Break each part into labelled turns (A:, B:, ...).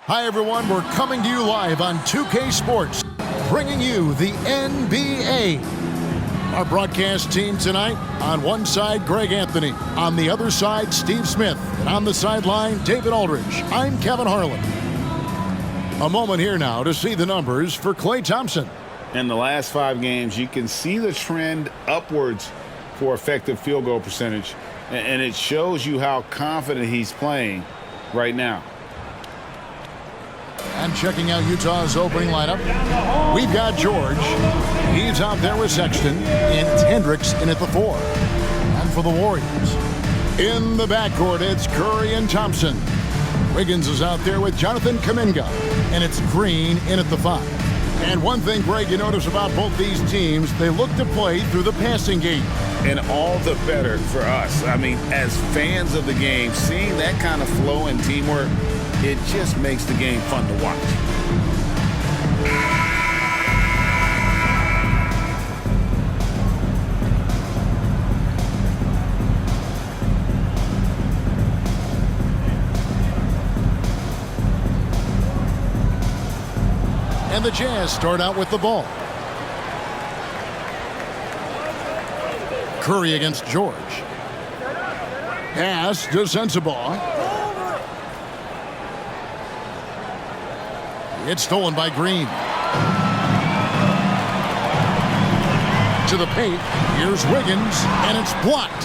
A: Hi, everyone. We're coming to you live on 2K Sports, bringing you the NBA. Our broadcast team tonight, on one side, Greg Anthony. On the other side, Steve Smith. And on the sideline, David Aldridge. I'm Kevin Harlan. A moment here now to see the numbers for Klay Thompson.
B: In the last 5 games, you can see the trend upwards for effective field goal percentage. And it shows you how confident he's playing right now.
A: And checking out Utah's opening lineup, we've got George. He's out there with Sexton, and it's Hendricks in at the 4. And for the Warriors, in the backcourt, it's Curry and Thompson. Wiggins is out there with Jonathan Kuminga, and it's Green in at the 5. And one thing, Greg, you notice about both these teams, they look to play through the passing game.
B: And all the better for us. I mean, as fans of the game, seeing that kind of flow and teamwork, it just makes the game fun to watch.
A: And the Jazz start out with the ball. Curry against George. Pass to Sensabaugh. It's stolen by Green. To the paint. Here's Wiggins, and it's blocked.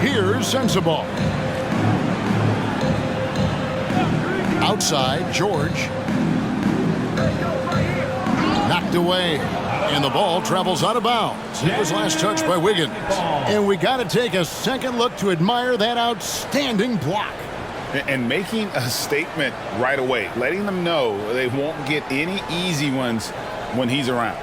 A: Here's Sensabaugh. Outside, George. Knocked away. And the ball travels out of bounds. It was last touched by Wiggins. And we got to take a second look to admire that outstanding block.
B: And making a statement right away, letting them know they won't get any easy ones when he's around.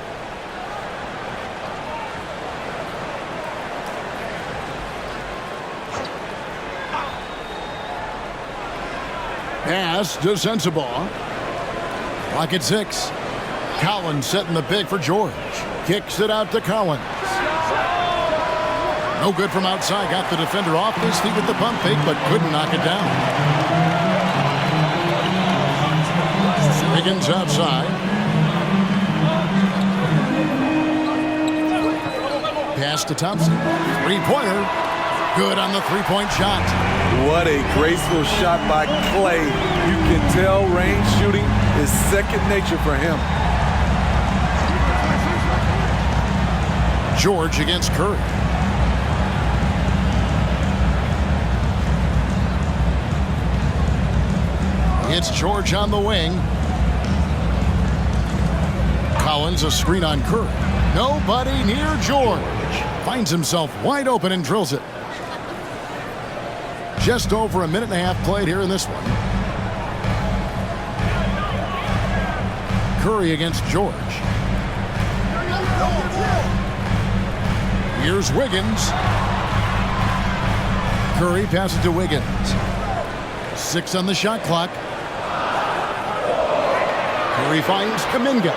A: Pass to Sensabaugh. Clock at 6. Collins setting the pick for George. Kicks it out to Collins. No good from outside. Got the defender off his feet with the pump fake, but couldn't knock it down. Wiggins outside. Pass to Thompson. Three-pointer. Good on the three-point shot.
C: What a graceful shot by Klay. You can tell range shooting is second nature for him.
A: George against Curry. It's George on the wing. Collins a screen on Curry. Nobody near George. Finds himself wide open and drills it. Just over a minute and a half played here in this one. Curry against George. Here's Wiggins. Curry passes to Wiggins. 6 on the shot clock. Curry finds Kuminga.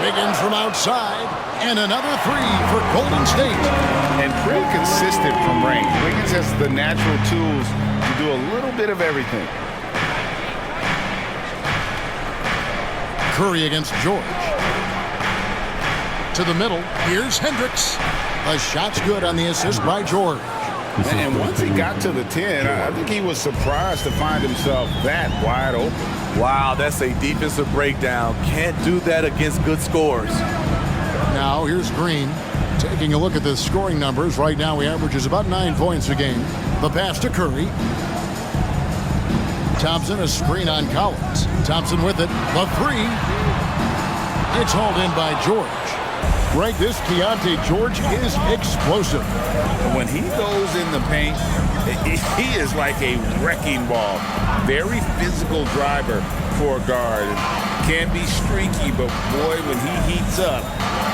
A: Wiggins from outside. And another 3 for Golden State.
B: And pretty consistent from range. Wiggins has the natural tools to do a little bit of everything.
A: Curry against George. To the middle. Here's Hendricks. A shot's good on the assist by George.
B: And once he got to the 10, I think he was surprised to find himself that wide open.
C: Wow, that's a defensive breakdown. Can't do that against good scores.
A: Now here's Green. Taking a look at the scoring numbers. Right now he averages about 9 points a game. The pass to Curry. Thompson a screen on Collins. Thompson with it. The 3. It's hauled in by George. Greg, this Keontae George is explosive.
B: When he goes in the paint, he is like a wrecking ball. Very physical driver for a guard. Can be streaky, but boy, when he heats up,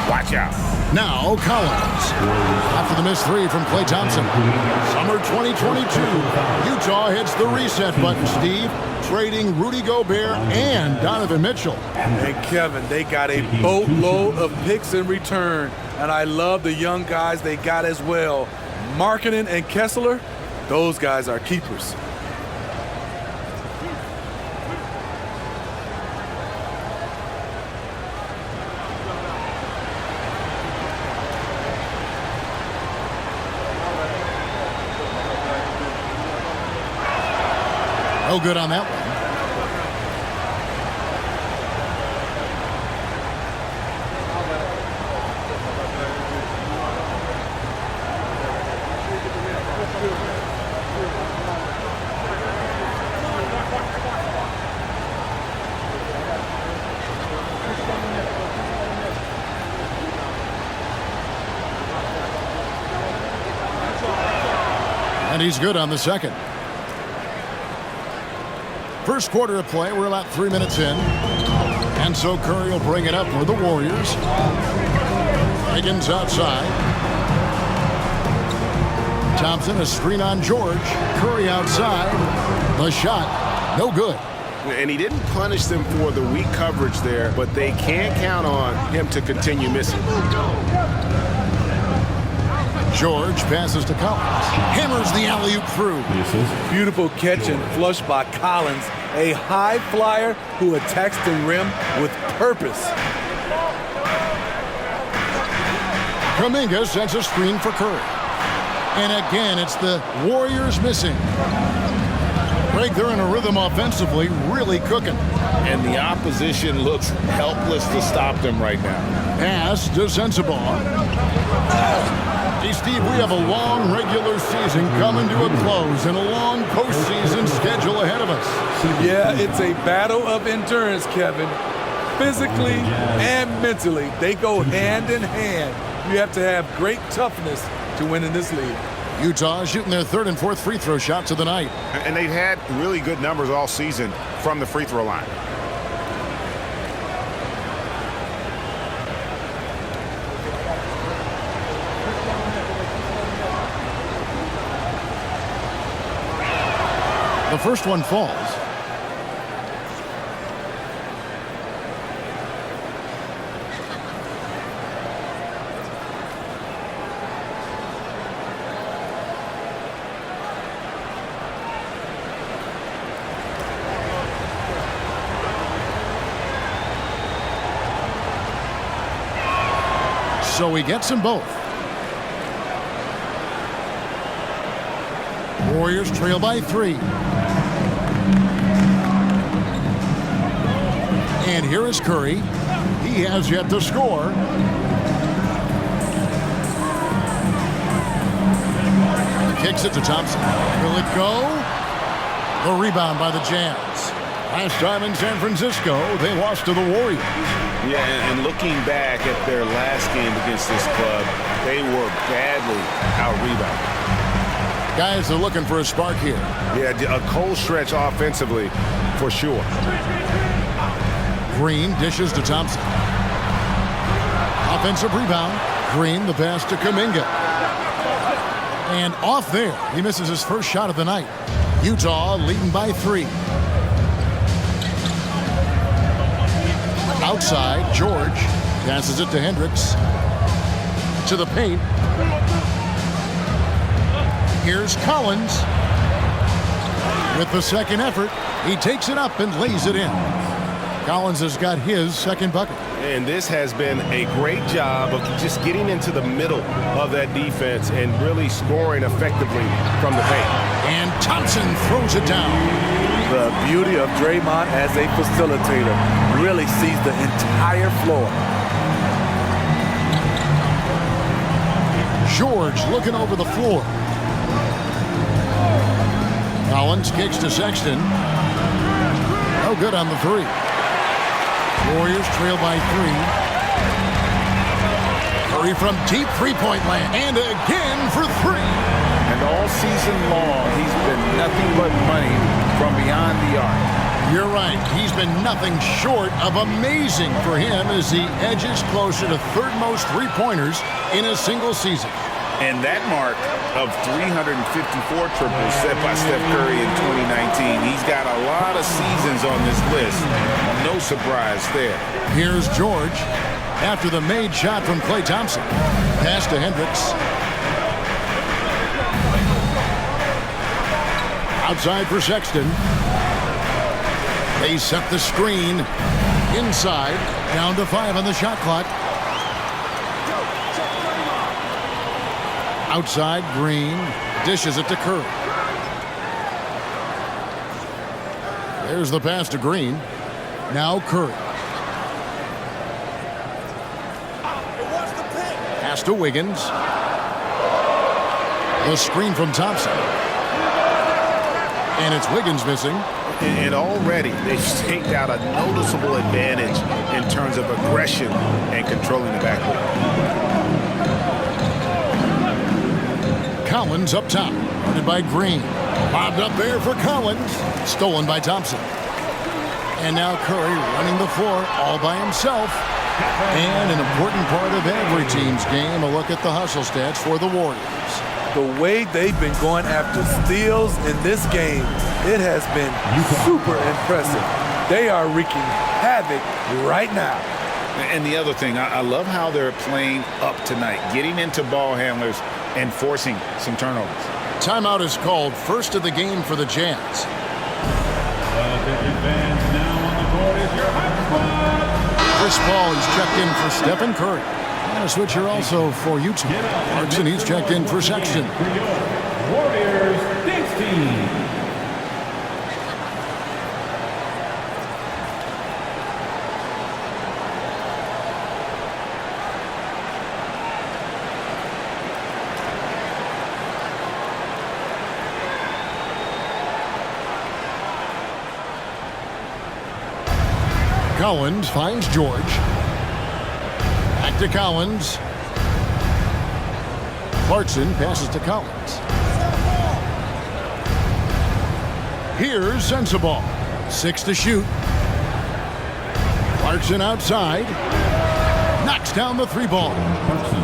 B: watch out.
A: Now Collins. After the missed 3 from Klay Thompson. Summer 2022. Utah hits the reset button, Steve. Trading Rudy Gobert and Donovan Mitchell.
C: And Kevin, they got a boatload of picks in return. And I love the young guys they got as well. Markkanen and Kessler, those guys are keepers.
A: No good on that one. And he's good on the second. First quarter of play, we're about 3 minutes in. And so Curry will bring it up for the Warriors. Higgins outside. Thompson, a screen on George. Curry outside. The shot, no good.
D: And he didn't punish them for the weak coverage there, but they can't count on him to continue missing.
A: George passes to Collins. Hammers the alley-oop through.
C: Beautiful catch and flush by Collins. A high flyer who attacks the rim with purpose.
A: Kuminga sends a screen for Curry. And again, it's the Warriors missing. Greg, they're in a rhythm offensively, really cooking.
B: And the opposition looks helpless to stop them right now.
A: Pass to Sensabaugh. Hey, Steve, we have a long regular season coming to a close and a long postseason schedule ahead of us.
C: Yeah, it's a battle of endurance, Kevin. Physically and mentally, they go hand in hand. You have to have great toughness to win in this league.
A: Utah shooting their third and fourth free throw shots of the night.
D: And they've had really good numbers all season from the free throw line.
A: The first one falls. So he gets them both. Warriors trail by 3. And here is Curry. He has yet to score. Kicks it to Thompson. Will it go? The rebound by the Jazz. Last time in San Francisco, they lost to the Warriors.
D: Yeah, and looking back at their last game against this club, they were badly out-rebounded.
A: Guys are looking for a spark here.
D: Yeah, a cold stretch offensively, for sure.
A: Green dishes to Thompson. Offensive rebound. Green, the pass to Kuminga. And off there, he misses his first shot of the night. Utah leading by 3. Outside, George passes it to Hendricks. To the paint. Here's Collins. With the second effort, he takes it up and lays it in. Collins has got his second bucket.
D: And this has been a great job of just getting into the middle of that defense and really scoring effectively from the paint.
A: And Thompson throws it down.
C: The beauty of Draymond as a facilitator really sees the entire floor.
A: George looking over the floor. Collins kicks to Sexton. No good on the 3. Warriors trail by 3. Curry from deep three-point land. And again for 3.
B: And all season long, he's been nothing but money from beyond the arc.
A: You're right. He's been nothing short of amazing for him as he edges closer to third most three-pointers in a single season.
B: And that mark of 354 triples set by Steph Curry in 2019, he's got a lot of seasons on this list. No surprise there.
A: Here's George after the made shot from Klay Thompson. Pass to Hendricks. Outside for Sexton. They set the screen inside. Down to 5 on the shot clock. Outside, Green dishes it to Curry. There's the pass to Green. Now Curry. Pass to Wiggins. The screen from Thompson. And it's Wiggins missing.
D: And already they've staked out a noticeable advantage in terms of aggression and controlling the backcourt.
A: Collins up top. Guarded by Green. Bobbed up there for Collins. Stolen by Thompson. And now Curry running the floor all by himself. And an important part of every team's game, a look at the hustle stats for the Warriors.
C: The way they've been going after steals in this game, it has been super impressive. They are wreaking havoc right now.
B: And the other thing, I love how they're playing up tonight, getting into ball handlers and forcing some turnovers.
A: Timeout is called, first of the game for the Jazz. Chris Paul is checked in for Stephen Curry. And a switcher also for Utah. Clarkson, he's checked in for Sexton.
E: Warriors, 16.
A: Collins finds George. Back to Collins. Clarkson passes to Collins. Here's Sensabaugh. 6 to shoot. Clarkson outside. Knocks down the 3-ball.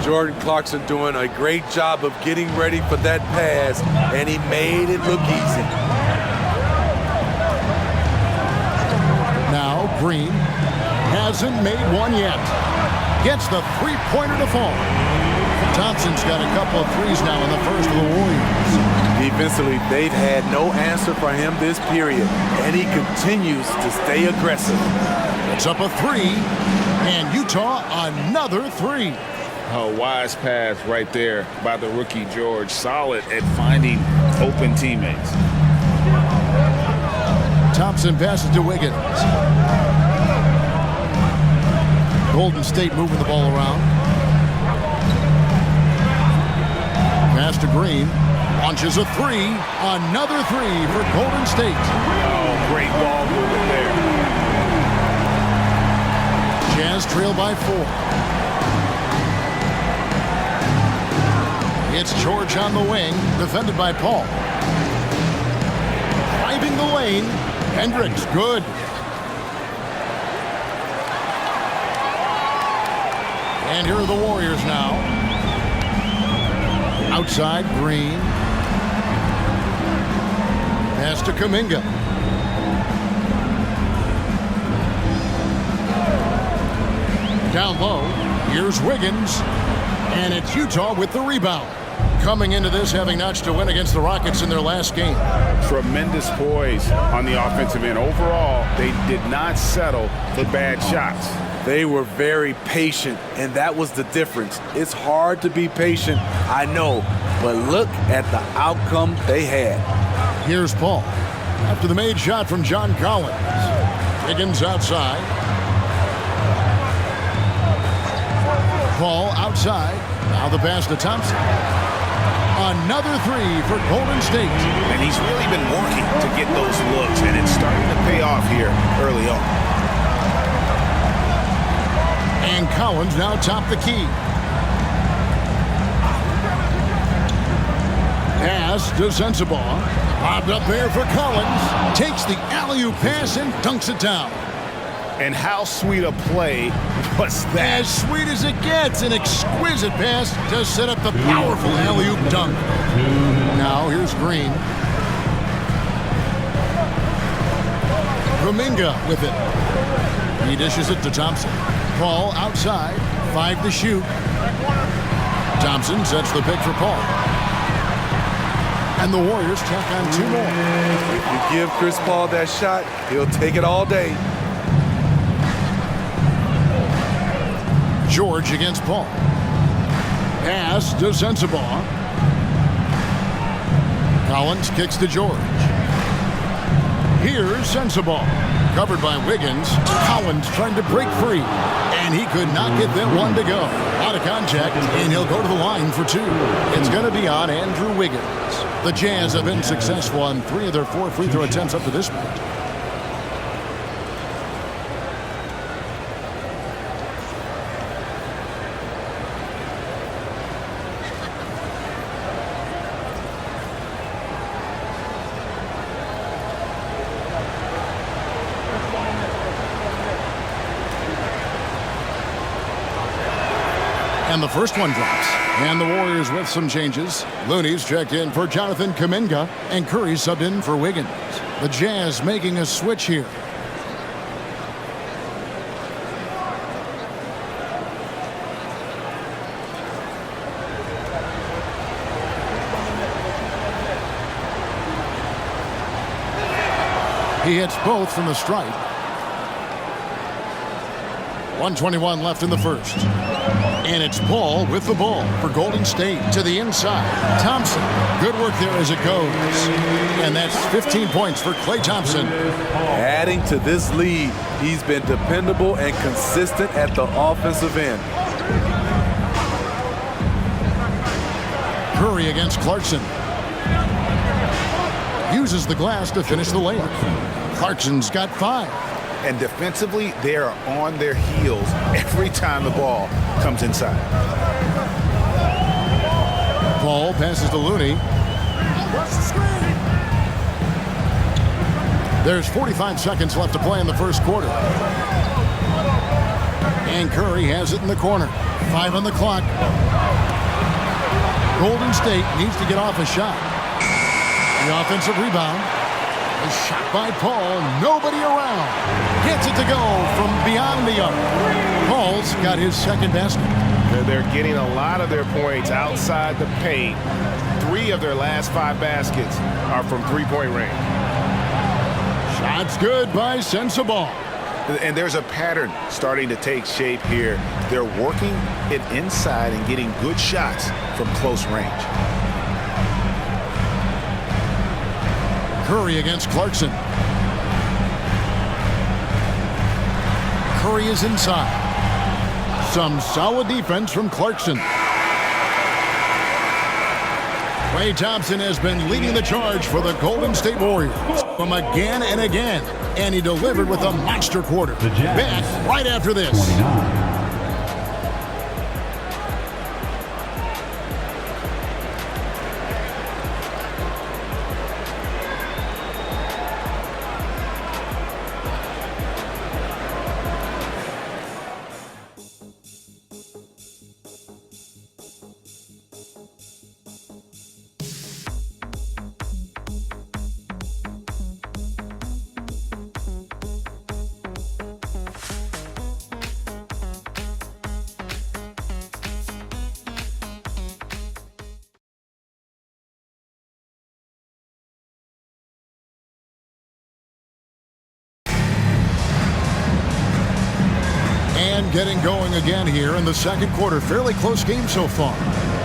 C: Jordan Clarkson doing a great job of getting ready for that pass, and he made it look easy.
A: Now Green hasn't made one yet. Gets the three-pointer to fall. Thompson's got a couple of threes now in the first of the Warriors.
C: Defensively, they've had no answer for him this period, and he continues to stay aggressive.
A: It's up a 3, and Utah another 3.
B: A wise pass right there by the rookie George. Solid at finding open teammates.
A: Thompson passes to Wiggins. Golden State moving the ball around. Pass to Green. Launches a 3. Another 3 for Golden State.
B: Oh, great ball movement there.
A: Jazz trail by 4. It's George on the wing, defended by Paul. Driving the lane. Hendricks, good. And here are the Warriors now. Outside, Green. Pass to Kuminga. Down low, here's Wiggins. And it's Utah with the rebound. Coming into this, having notched a win against the Rockets in their last game.
D: Tremendous poise on the offensive end. Overall, they did not settle for bad shots.
C: They were very patient, and that was the difference. It's hard to be patient, I know, but look at the outcome they had.
A: Here's Paul. After the made shot from John Collins. Wiggins outside. Paul outside. Now the pass to Thompson. Another 3 for Golden State.
D: And he's really been working to get those looks, and it's starting to pay off here early on.
A: And Collins now top the key. Pass to Sensabaugh. Bobbed up there for Collins. Takes the alley-oop pass and dunks it down.
D: And how sweet a play was that?
A: As sweet as it gets. An exquisite pass to set up the powerful alley-oop dunk. Now here's Green. Kuminga with it. He dishes it to Thompson. Paul outside. 5 to shoot. Thompson sets the pick for Paul. And the Warriors tack on 2 more.
C: If you give Chris Paul that shot, he'll take it all day.
A: George against Paul. Pass to Sensabaugh. Collins kicks to George. Here's Sensabaugh. Covered by Wiggins. Collins trying to break free. And he could not get that one to go. Out of contact, and he'll go to the line for 2. It's going to be on Andrew Wiggins. The Jazz have been successful on 3 of their 4 free throw attempts up to this point. And the first one drops. And the Warriors with some changes. Looney's checked in for Jonathan Kuminga, and Curry subbed in for Wiggins. The Jazz making a switch here. He hits both from the stripe. 1:21 left in the first. And it's Paul with the ball for Golden State to the inside. Thompson, good work there as it goes. And that's 15 points for Klay Thompson.
C: Adding to this lead, he's been dependable and consistent at the offensive end.
A: Curry against Clarkson. Uses the glass to finish the layup. Clarkson's got 5.
B: And defensively, they are on their heels every time the ball comes inside.
A: Paul passes to Looney. There's 45 seconds left to play in the first quarter. And Curry has it in the corner. 5 on the clock. Golden State needs to get off a shot. The offensive rebound. A shot by Paul. Nobody around. Gets it to go from beyond the arc. Paul's got his second basket.
D: They're getting a lot of their points outside the paint. 3 of their last 5 baskets are from three-point range.
A: Shots good by Sensabaugh.
B: And there's a pattern starting to take shape here. They're working it inside and getting good shots from close range.
A: Curry against Clarkson. Curry is inside. Some solid defense from Clarkson. Klay Thompson has been leading the charge for the Golden State Warriors from again and again. And he delivered with a monster quarter. Back right after this.
E: 29.
A: Getting going again here in the second quarter. Fairly close game so far.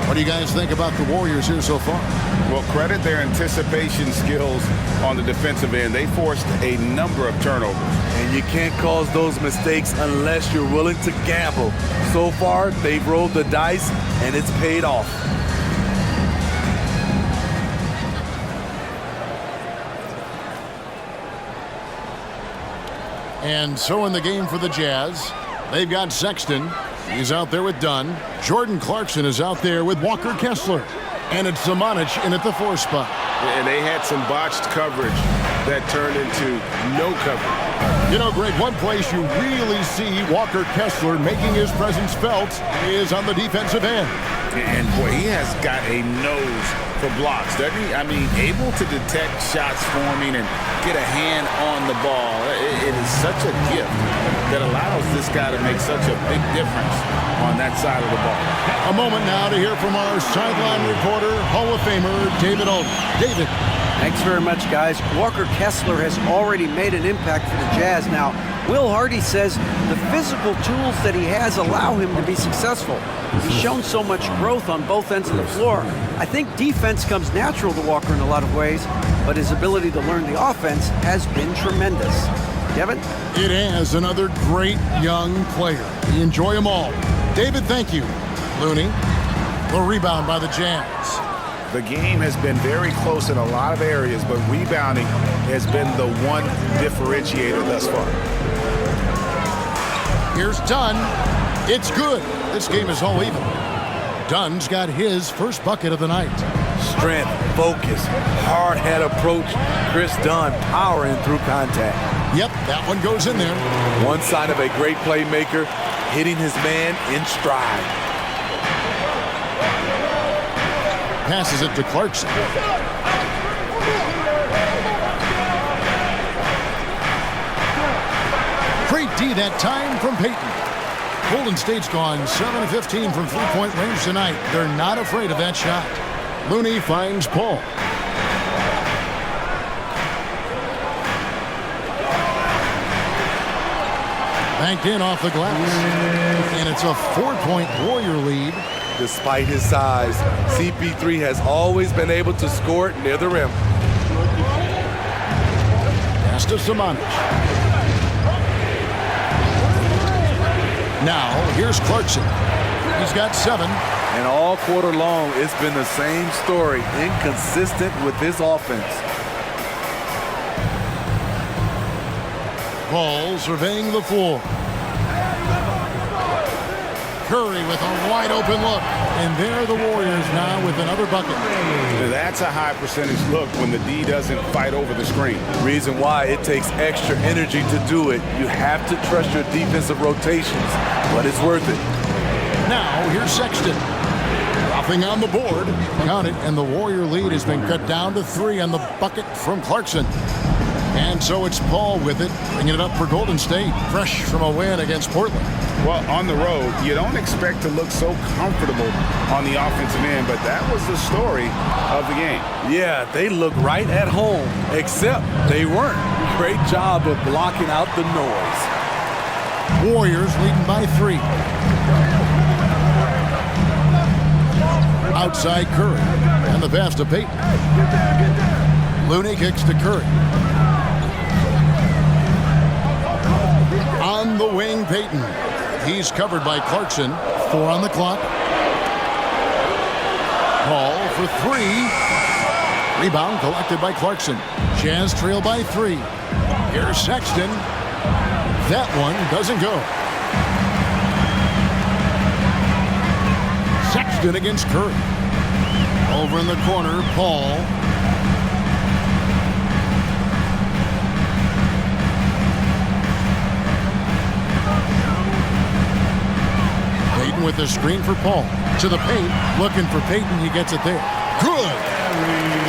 A: What do you guys think about the Warriors here so far?
B: Well, credit their anticipation skills on the defensive end. They forced a number of turnovers.
C: And you can't cause those mistakes unless you're willing to gamble. So far, they've rolled the dice, and it's paid off.
A: And so in the game for the Jazz, they've got Sexton. He's out there with Dunn. Jordan Clarkson is out there with Walker Kessler. And it's Zamanic in at the 4 spot.
D: And they had some botched coverage that turned into no coverage.
A: You know, Greg, one place you really see Walker Kessler making his presence felt is on the defensive end.
B: And, boy, he has got a nose for blocks, doesn't he? I mean, able to detect shots forming and get a hand on the ball. It is such a gift that allows this guy to make such a big difference on that side of the ball.
A: A moment now to hear from our sideline reporter, Hall of Famer David Alden. David.
F: Thanks very much, guys. Walker Kessler has already made an impact for the Jazz. Now, Will Hardy says the physical tools that he has allow him to be successful. He's shown so much growth on both ends of the floor. I think defense comes natural to Walker in a lot of ways. but his ability to learn the offense has been tremendous. Kevin?
A: It has another great young player. We enjoy them all. David, thank you. Looney, the rebound by the Jazz.
B: The game has been very close in a lot of areas, but rebounding has been the one differentiator thus far.
A: Here's Dunn. It's good. This game is all even. Dunn's got his first bucket of the night.
C: Strength, focus, hard-head approach. Chris Dunn powering through contact.
A: Yep, that one goes in there.
C: One sign of a great playmaker, hitting his man in stride.
A: Passes it to Clarkson. Great D that time from Payton. Golden State's gone 7 of 15 from three-point range tonight. They're not afraid of that shot. Looney finds Paul. Banked in off the glass. And it's a 4-point Warrior lead.
C: Despite his size, CP3 has always been able to score it near the rim.
A: Pass to Samanic. Now, here's Clarkson. He's got 7.
C: And all quarter long, it's been the same story, inconsistent with his offense.
A: Paul surveying the floor. Curry with a wide open look. And there the Warriors now with another bucket.
B: That's a high percentage look when the D doesn't fight over the screen.
C: Reason why it takes extra energy to do it. You have to trust your defensive rotations, but it's worth it.
A: Now, here's Sexton. Dropping on the board. Count it, and the Warrior lead has been cut down to 3 on the bucket from Clarkson. And so it's Paul with it, bringing it up for Golden State, fresh from a win against Portland.
B: Well, on the road, you don't expect to look so comfortable on the offensive end, but that was the story of the game.
C: Yeah, they look right at home, except they weren't. Great job of blocking out the noise.
A: Warriors leading by 3. Outside Curry, and the pass to Payton. Looney kicks to Curry. On the wing, Payton. He's covered by Clarkson. 4 on the clock. Paul for 3. Rebound collected by Clarkson. Jazz trail by 3. Here's Sexton. That one doesn't go. Sexton against Curry. Over in the corner, Paul. Payton with the screen for Paul. To the paint. Looking for Payton. He gets it there. Good.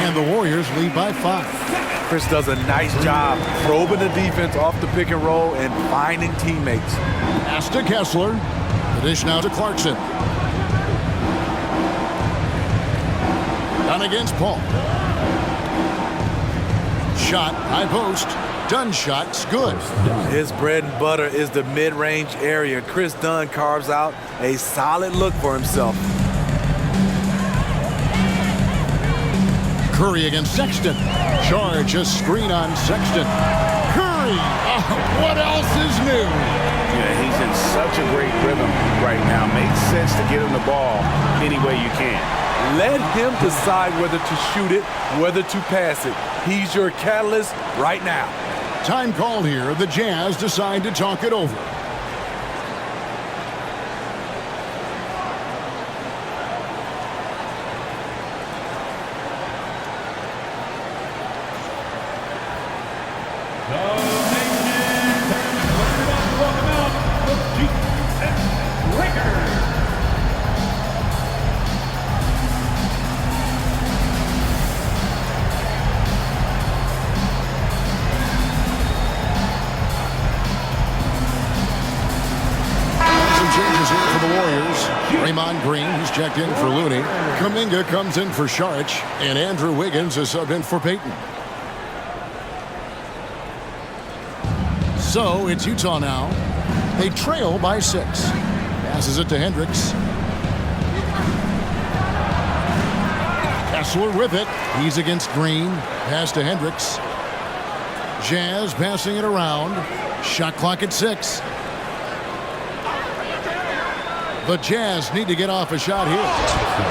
A: And the Warriors lead by 5.
C: Chris does a nice job probing the defense off the pick and roll and finding teammates.
A: Pass to Kessler. The dish now to Clarkson. Dunn against Paul. Shot, high post. Dunn shot's good.
C: His bread and butter is the mid-range area. Chris Dunn carves out a solid look for himself.
A: Curry against Sexton. Charge, a screen on Sexton. Curry! What else is new?
B: Yeah, he's in such a great rhythm right now. Makes sense to get him the ball any way you can.
C: Let him decide whether to shoot it, whether to pass it. He's your catalyst right now.
A: Time called here. The Jazz decide to talk it over. Green, he's checked in for Looney. Kuminga comes in for Saric, and Andrew Wiggins is subbed in for Payton. So it's Utah now. They trail by 6. Passes it to Hendricks. Kessler with it. He's against Green. Pass to Hendricks. Jazz passing it around. Shot clock at 6. The Jazz need to get off a shot here.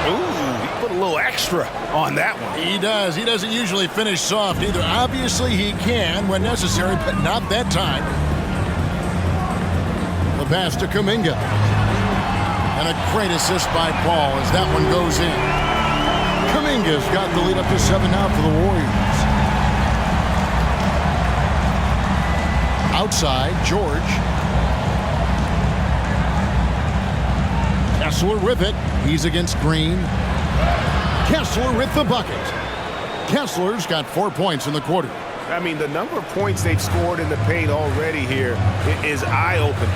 D: Ooh, he put a little extra on that one.
A: He does. He doesn't usually finish soft either. Obviously, he can when necessary, but not that time. The pass to Kuminga. And a great assist by Paul as that one goes in. Kuminga's got the lead up to 7 now for the Warriors. Outside, George. Kessler with it. He's against Green. Kessler with the bucket. Kessler's got 4 points in the quarter.
D: I mean, the number of points they've scored in the paint already here is eye-opening.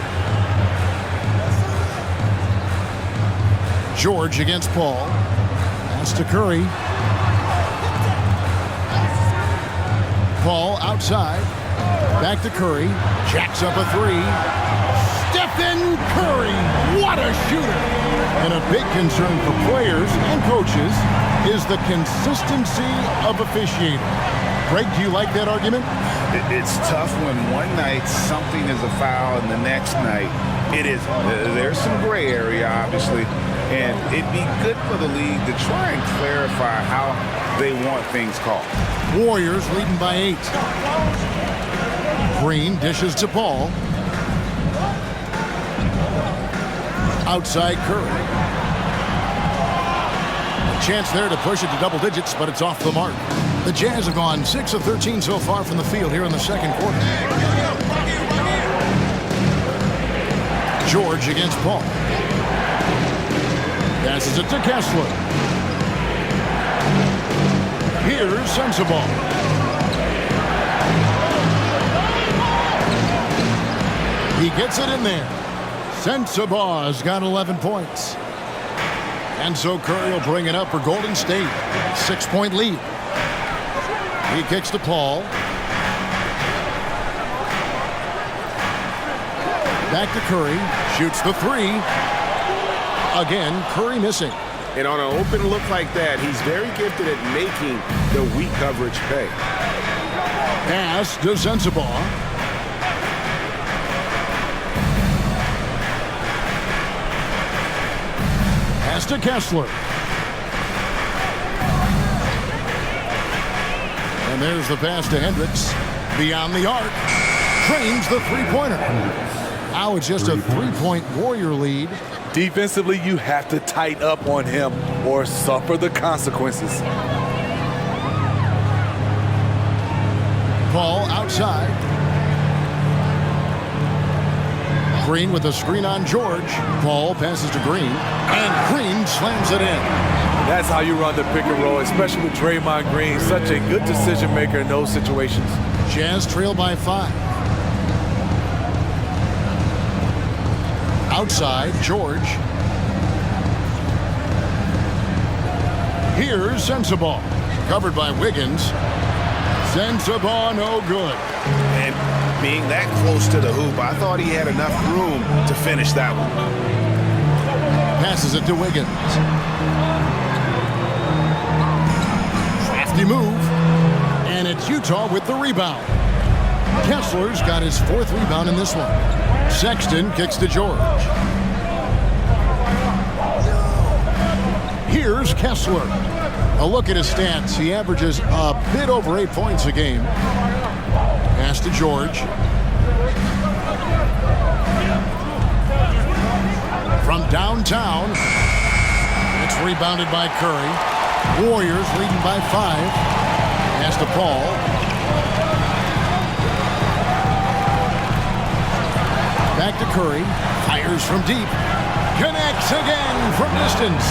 A: George against Paul. Pass to Curry. Paul outside. Back to Curry. Jacks up a 3. Stephen Curry. What a shooter. And a big concern for players and coaches is the consistency of officiating. Greg, do you like that argument?
B: It's tough when one night something is a foul and the next night it isn't. There's some gray area, obviously, and it'd be good for the league to try and clarify how they want things called.
A: Warriors leading by 8. Green dishes to Paul. Outside Curry. A chance there to push it to double digits, but it's off the mark. The Jazz have gone 6 of 13 so far from the field here in the second quarter. George against Paul. Passes it to Kessler. Here's Sensabaugh. He gets it in there. Sensabaugh's got 11 points. And so Curry will bring it up for Golden State. 6-point lead. He kicks to Paul. Back to Curry. Shoots the 3. Again, Curry missing.
D: And on an open look like that, he's very gifted at making the weak coverage pay.
A: Pass to Sensabaugh. Pass to Kessler. And there's the pass to Hendricks. Beyond the arc. Trains the three-pointer. Now it's just a 3-point Warrior lead.
C: Defensively, you have to tighten up on him or suffer the consequences.
A: Paul outside. Green with a screen on George. Paul passes to Green. And Green slams it in.
C: That's how you run the pick and roll, especially with Draymond Green. Such a good decision maker in those situations.
A: Jazz trail by 5. Outside, George. Here's Sensabaugh. Covered by Wiggins. Sensabaugh no good.
D: And being that close to the hoop, I thought he had enough room to finish that one.
A: Passes it to Wiggins. Crafty move. And it's Utah with the rebound. Kessler's got his 4th rebound in this one. Sexton kicks to George. Here's Kessler. A look at his stats. He averages a bit over 8 points a game. Pass to George. From downtown. It's rebounded by Curry. Warriors leading by 5. Pass to Paul. Back to Curry. Fires from deep. Connects again from distance.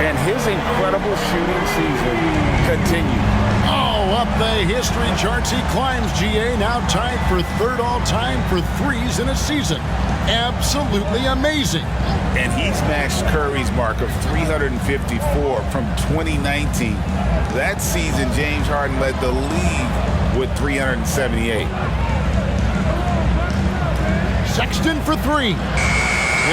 B: And his incredible shooting season continues.
A: Oh, up the history charts he climbs, GA. Now tied for 3rd all-time for threes in a season. Absolutely amazing.
B: And he's matched Curry's mark of 354 from 2019. That season, James Harden led the league with 378.
A: Sexton for 3.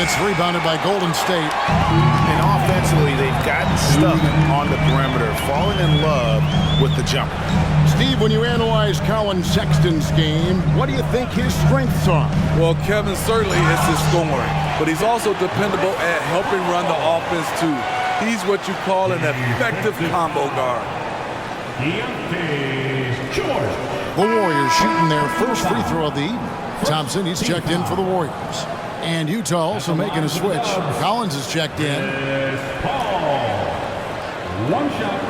A: It's rebounded by Golden State.
D: And offensively, they've gotten stuck on the perimeter, falling in love with the jumper.
A: Steve, when you analyze Colin Sexton's game, what do you think his strengths are?
C: Well, Kevin, certainly it's his scoring, but he's also dependable at helping run the offense, too. He's what you call an effective combo guard.
A: The Warriors shooting their first free throw of the evening. Thompson, he's checked in for the Warriors. And Utah also making a switch. Collins is checked in.
E: Paul. One shot.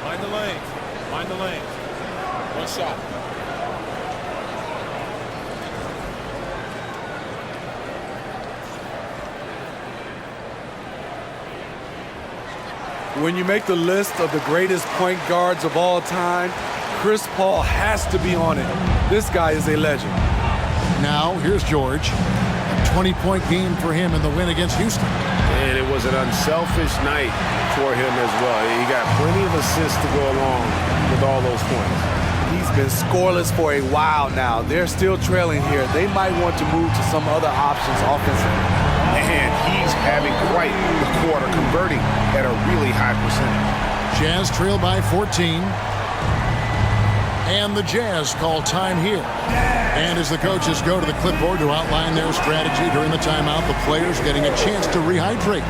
B: Mind the lanes. Mind the lanes. One shot.
C: When you make the list of the greatest point guards of all time, Chris Paul has to be on it. This guy is a legend.
A: Now, here's George. A 20-point game for him in the win against Houston.
D: And it was an unselfish night for him as well. He got plenty of assists to go along with all those points.
C: He's been scoreless for a while now. They're still trailing here. They might want to move to some other options offensively.
D: And he's having quite the quarter, converting at a really high percentage.
A: Jazz trail by 14. And the Jazz call time here. And as the coaches go to the clipboard to outline their strategy during the timeout, the players getting a chance to rehydrate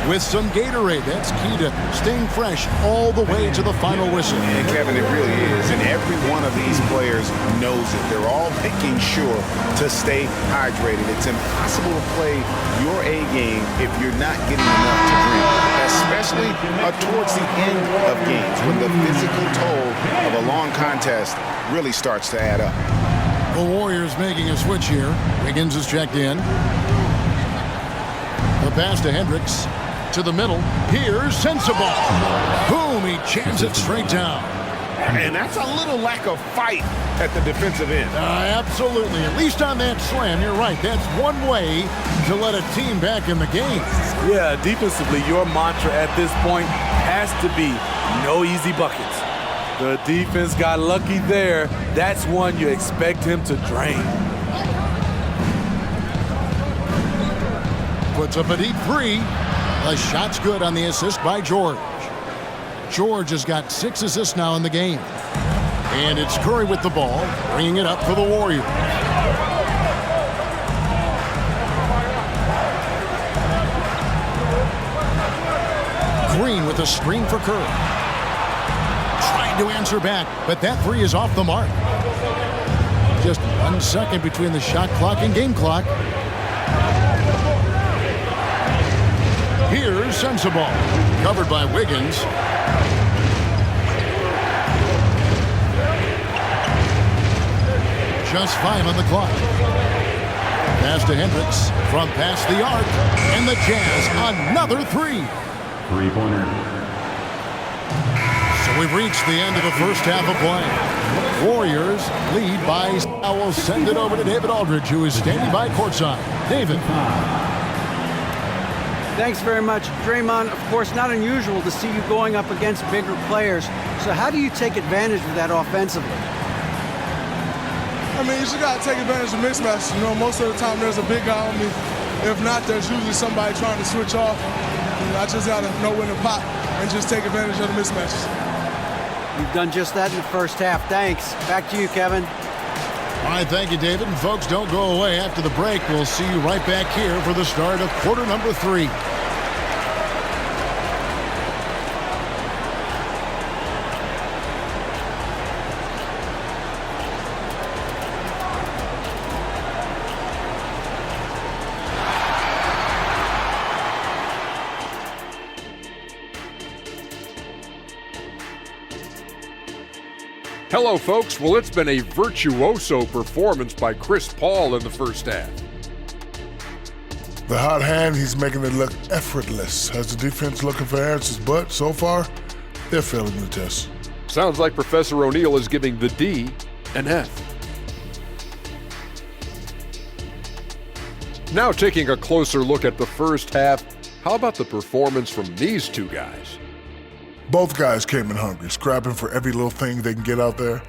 A: with some Gatorade. That's key to staying fresh all the way to the final whistle.
B: And Kevin, it really is. And every one of these players knows it. They're all making sure to stay hydrated. It's impossible to play your A game if you're not getting enough to drink, especially towards the end of games when the physical toll of a long contest really starts to add up.
A: The Warriors making a switch here. Wiggins is checked in. The pass to Hendricks. To the middle. Here's Sensabaugh. Boom, he jams it straight down.
D: And that's a little lack of fight at the defensive end.
A: Absolutely. At least on that slam, you're right. That's one way to let a team back in the game.
C: Yeah, defensively, your mantra at this point has to be no easy buckets. The defense got lucky there. That's one you expect him to drain.
A: Puts up a deep three. The shot's good on the assist by George. George has got 6 assists now in the game. And it's Curry with the ball, bringing it up for the Warriors. Green with a screen for Curry. Trying to answer back, but that three is off the mark. Just 1 second between the shot clock and game clock. Here's Sensabaugh, covered by Wiggins. Just 5 on the clock. Pass to Hendricks from past the arc, and the Jazz another three.
E: Three-pointer.
A: So we've reached the end of the first half of play. Warriors lead by. I will send it over to David Aldridge, who is standing by courtside. David.
F: Thanks very much. Draymond, of course, not unusual to see you going up against bigger players. So how do you take advantage of that offensively?
G: I mean, you just got to take advantage of mismatches. You know, most of the time there's a big guy on me. If not, there's usually somebody trying to switch off. And I just got to know when to pop and just take advantage of the mismatches.
F: You've done just that in the first half. Thanks. Back to you, Kevin.
A: All right, thank you, David. And folks, don't go away. After the break, we'll see you right back here for the start of quarter number 3.
H: Hello, folks. Well, it's been a virtuoso performance by Chris Paul in the first half.
I: The hot hand, he's making it look effortless. Has the defense looking for answers, but so far, they're failing the test.
H: Sounds like Professor O'Neal is giving the D an F. Now taking a closer look at the first half, how about the performance from these two guys?
I: Both guys came in hungry, scrapping for every little thing they can get out there.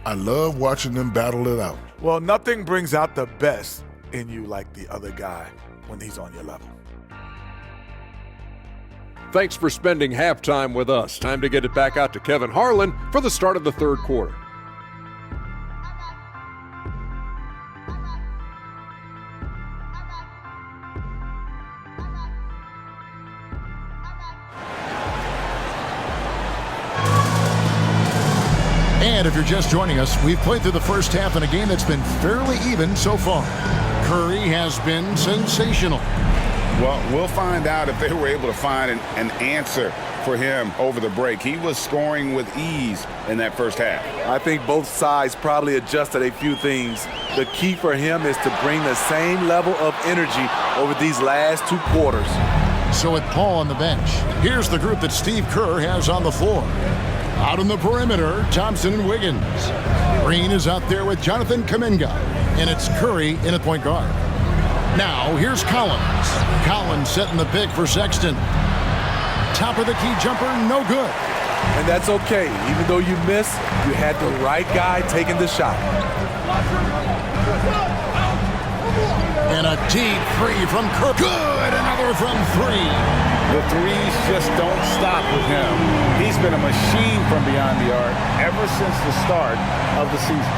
I: I love watching them battle it out.
C: Well, nothing brings out the best in you like the other guy when he's on your level.
H: Thanks for spending halftime with us. Time to get it back out to Kevin Harlan for the start of the third quarter.
A: And if you're just joining us, we've played through the first half in a game that's been fairly even so far. Curry has been sensational.
B: Well, we'll find out if they were able to find an answer for him over the break. He was scoring with ease in that first half.
C: I think both sides probably adjusted a few things. The key for him is to bring the same level of energy over these last 2 quarters.
A: So with Paul on the bench, here's the group that Steve Kerr has on the floor. Out on the perimeter, Thompson and Wiggins. Green is out there with Jonathan Kuminga, and it's Curry in at point guard. Now, here's Collins. Collins setting the pick for Sexton. Top of the key jumper, no good.
C: And that's okay. Even though you missed, you had the right guy taking the shot.
A: And a deep three from Curry. Good, another from 3.
B: The threes just don't stop with him. He's been a machine from beyond the arc ever since the start of the season.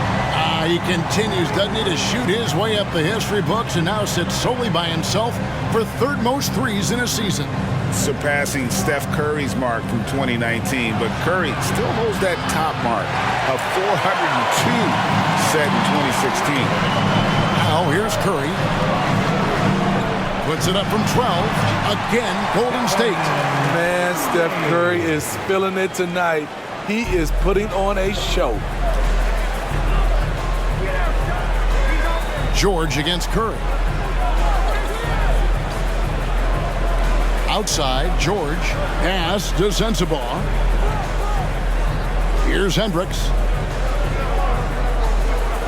A: He continues, doesn't he, to shoot his way up the history books and now sits solely by himself for third most threes in a season.
B: Surpassing Steph Curry's mark from 2019, but Curry still holds that top mark of 402 set in 2016.
A: Now here's Curry. Puts it up from 12. Again, Golden State.
C: Man, Steph Curry is feeling it tonight. He is putting on a show.
A: George against Curry. Outside, George. Pass to Sensabaugh. Here's Hendricks.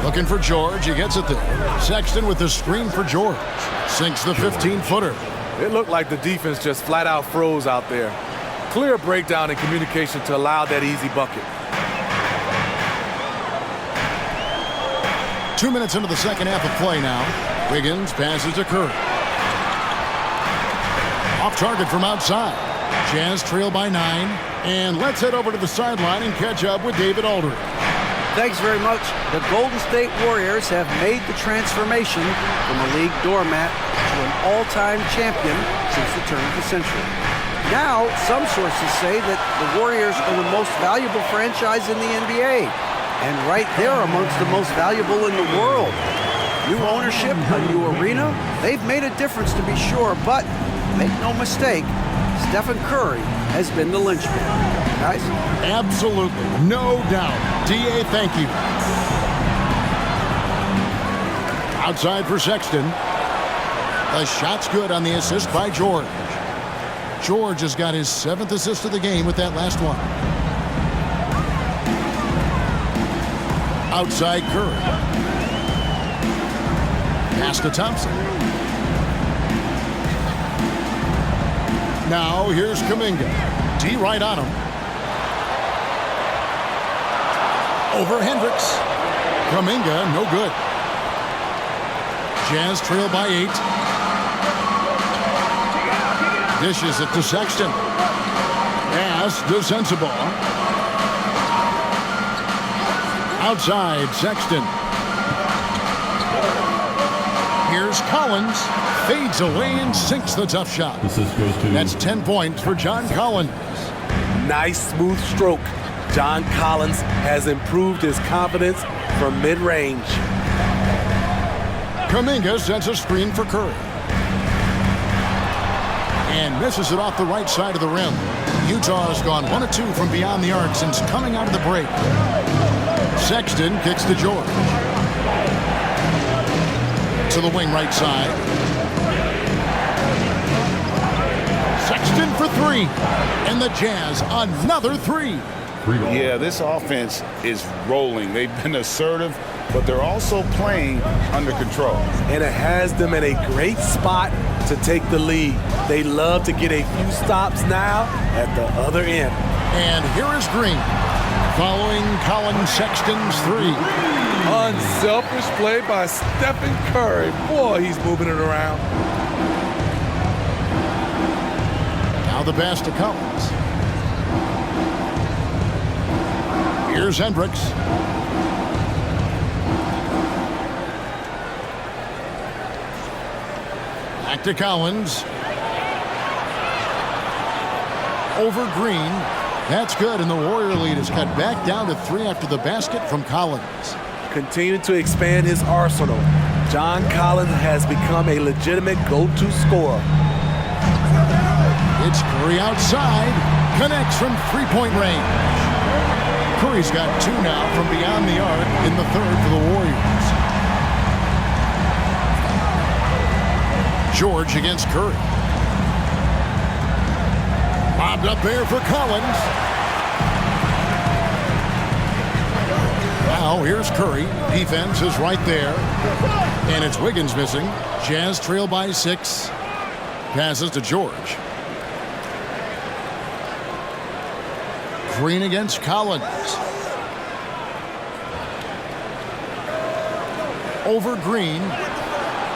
A: Looking for George. He gets it there. Sexton with the screen for George. Sinks the 15-footer.
C: It looked like the defense just flat out froze out there. Clear breakdown in communication to allow that easy bucket.
A: 2 minutes into the second half of play now. Wiggins passes to Curry. Off target from outside. Jazz trail by 9. And let's head over to the sideline and catch up with David Aldridge.
F: Thanks very much. The Golden State Warriors have made the transformation from a league doormat to an all-time champion since the turn of the century. Now, some sources say that the Warriors are the most valuable franchise in the NBA, and right there amongst the most valuable in the world. New ownership, a new arena, they've made a difference to be sure, but make no mistake, Stephen Curry has been the linchpin. Guys?
A: Absolutely, no doubt. D.A., thank you. Outside for Sexton. The shot's good on the assist by George. George has got his 7th assist of the game with that last one. Outside Curry. Pass to Thompson. Now here's Kuminga. D right on him. Over Hendricks. Kuminga, no good. Jazz trail by 8. Dishes it to Sexton. Pass to Sensabaugh. Outside, Sexton. Here's Collins. Fades away and sinks the tough shot. That's 10 points for John Collins.
C: Nice, smooth stroke. John Collins has improved his confidence from mid-range.
A: Kuminga sets a screen for Curry. And misses it off the right side of the rim. Utah has gone 1 of 2 from beyond the arc since coming out of the break. Sexton kicks to George. To the wing right side. Sexton for 3. And the Jazz, another 3.
B: Yeah, this offense is rolling. They've been assertive, but they're also playing under control.
C: And it has them in a great spot to take the lead. They love to get a few stops now at the other end.
A: And here is Green, following Colin Sexton's three.
C: Unselfish play by Stephen Curry. Boy, he's moving it around.
A: Now the pass to Collins. Here's Hendricks. Back to Collins. Over Green. That's good, and the Warrior lead is cut back down to 3 after the basket from Collins.
J: Continuing to expand his arsenal, John Collins has become a legitimate go-to scorer.
A: It's Curry outside. Connects from three-point range. Curry's got 2 now from beyond the arc in the third for the Warriors. George against Curry. Lobbed up there for Collins. Now here's Curry. Defense is right there. And it's Wiggins missing. Jazz trail by 6. Passes to George. Green against Collins. Over Green.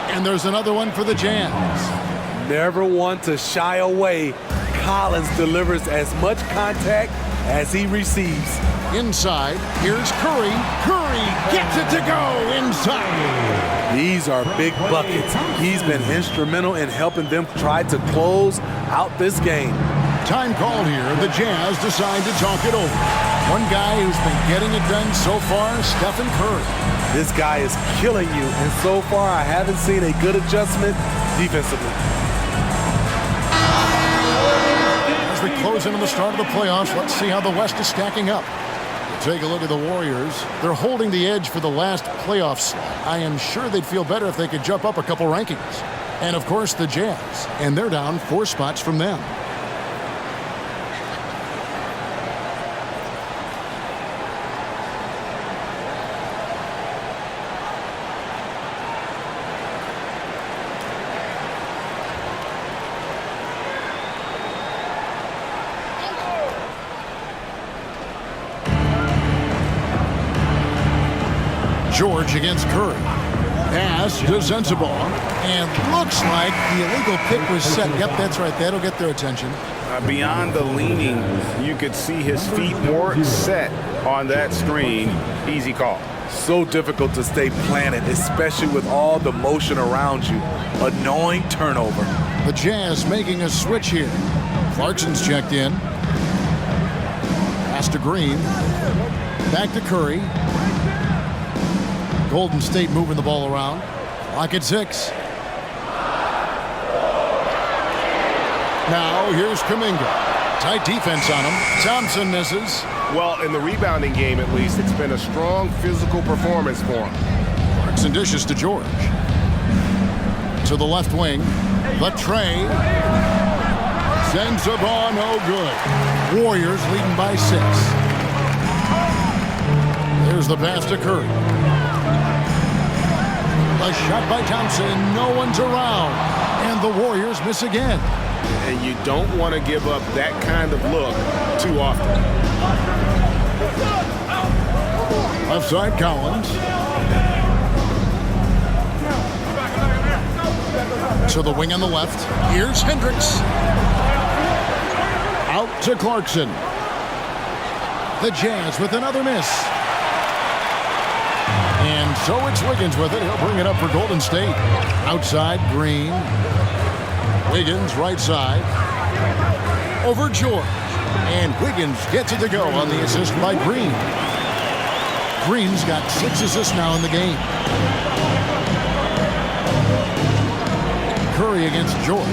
A: And there's another one for the Jazz.
J: Never one to shy away. Collins delivers as much contact as he receives.
A: Inside, here's Curry. Curry gets it to go inside.
J: These are big buckets. He's been instrumental in helping them try to close out this game.
A: Time called here. The Jazz decide to talk it over. One guy who's been getting it done so far, Stephen Curry.
J: This guy is killing you, and so far I haven't seen a good adjustment defensively.
A: As we close into the start of the playoffs, let's see how the West is stacking up. Take a look at the Warriors. They're holding the edge for the last playoff slot. I am sure they'd feel better if they could jump up a couple rankings. And of course the Jazz, and they're down 4 spots from them. George against Curry. Pass to Sensabaugh. And looks like the illegal pick was set. Yep, that's right. That'll get their attention.
D: Beyond the leaning, you could see his feet more set on that screen. Easy call.
J: So difficult to stay planted, especially with all the motion around you. Annoying turnover.
A: The Jazz making a switch here. Clarkson's checked in. Pass to Green. Back to Curry. Golden State moving the ball around. Clock at 6. Now here's Kuminga. Tight defense on him. Thompson misses.
D: Well, in the rebounding game at least, it's been a strong physical performance for him.
A: Clarkson dishes to George. To the left wing. The tray. Sends the ball no good. Warriors leading by 6. There's the pass to Curry. A shot by Thompson. No one's around. And the Warriors miss again.
D: And you don't want to give up that kind of look too often.
A: Left side, Collins. To the wing on the left. Here's Hendricks. Out to Clarkson. The Jazz with another miss. And so it's Wiggins with it. He'll bring it up for Golden State. Outside, Green. Wiggins, right side. Over George. And Wiggins gets it to go on the assist by Green. Green's got 6 assists now in the game. Curry against George.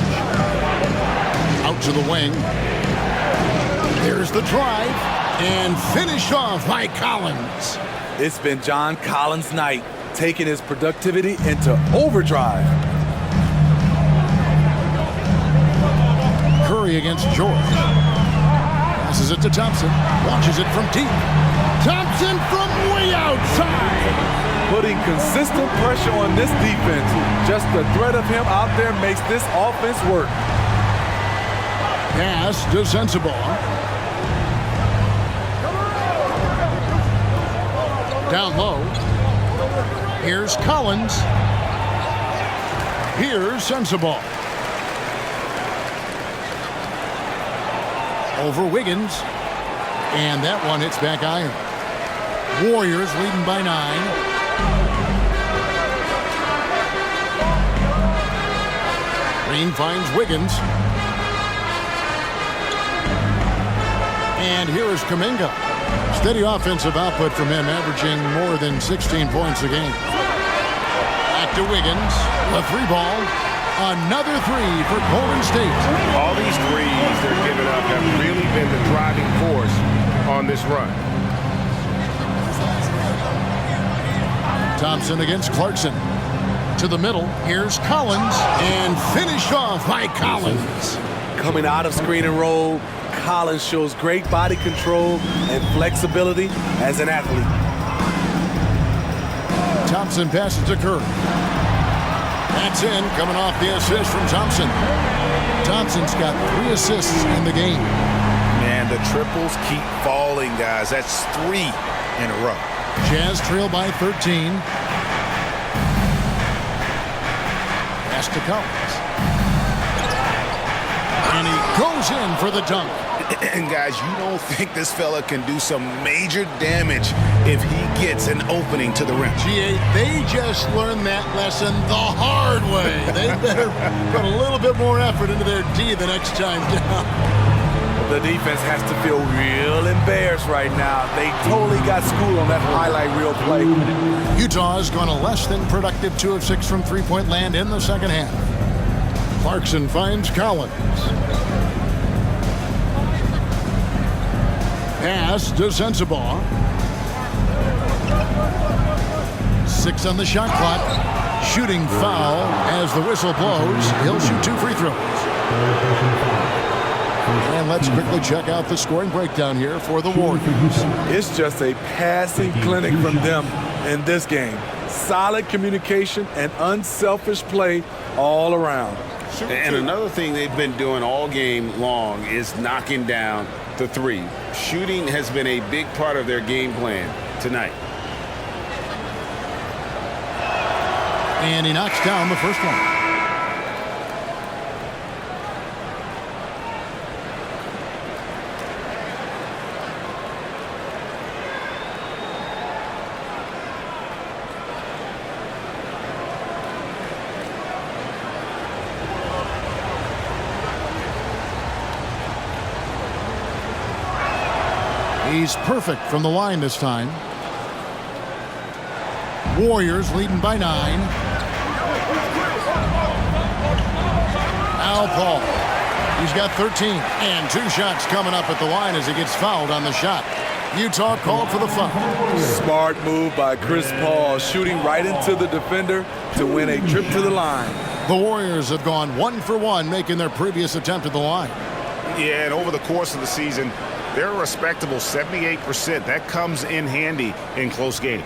A: Out to the wing. There's the drive. And finished off by Collins.
J: It's been John Collins' night, taking his productivity into overdrive.
A: Curry against George. Passes it to Thompson. Launches it from deep. Thompson from way outside.
J: Putting consistent pressure on this defense. Just the threat of him out there makes this offense work.
A: Pass to Sensabaugh. Down low. Here's Collins. Here's Sensabaugh. Over Wiggins. And that one hits back iron. Warriors leading by 9. Green finds Wiggins. And here is Kuminga. Steady offensive output from him, averaging more than 16 points a game. Back to Wiggins. A 3-ball. Another 3 for Golden State.
D: All these threes they're giving up have really been the driving force on this run.
A: Thompson against Clarkson. To the middle. Here's Collins. And finished off by Collins.
J: Coming out of screen and roll, Collins shows great body control and flexibility as an athlete.
A: Thompson passes to Curry. That's in, coming off the assist from Thompson. Thompson's got 3 assists in the game.
B: Man, the triples keep falling, guys. That's 3 in a row.
A: Jazz trail by 13. Pass to Collins. And he goes in for the dunk.
B: And guys, you don't think this fella can do some major damage if he gets an opening to the rim.
A: G8, they just learned that lesson the hard way. They better put a little bit more effort into their D the next time down.
J: The defense has to feel real embarrassed right now. They totally got schooled on that highlight reel play.
A: Utah has gone a less than productive 2 of 6 from three-point land in the second half. Clarkson finds Collins. Pass to Sensabaugh. 6 on the shot clock. Shooting foul as the whistle blows. He'll shoot 2 free throws. And let's quickly check out the scoring breakdown here for the Warriors.
C: It's just a passing clinic from them in this game. Solid communication and unselfish play all around.
B: And another thing they've been doing all game long is knocking down the 3. Shooting has been a big part of their game plan tonight.
A: And he knocks down the first one. He's perfect from the line this time. Warriors leading by 9. Al Paul. He's got 13 and 2 shots coming up at the line as he gets fouled on the shot. Utah called for the foul.
C: Smart move by Chris Paul, shooting right into the defender to win a trip to the line.
A: The Warriors have gone 1 for 1, making their previous attempt at the line.
D: Yeah, and over the course of the season, they're a respectable 78%. That comes in handy in close games.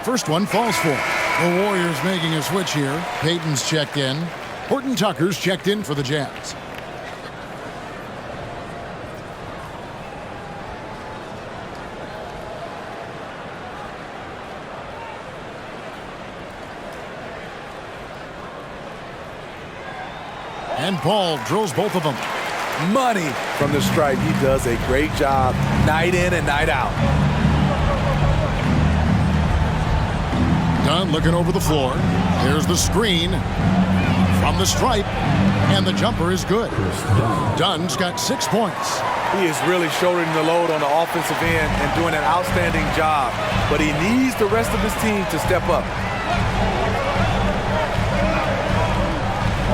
A: First one falls for. The Warriors making a switch here. Payton's checked in. Horton Tucker's checked in for the Jazz. And Paul drills both of them.
C: Money from the stripe. He does a great job night in and night out.
A: Dunn looking over the floor. Here's the screen from the stripe. And the jumper is good. Dunn's got 6 points.
C: He is really shouldering the load on the offensive end and doing an outstanding job. But he needs the rest of his team to step up.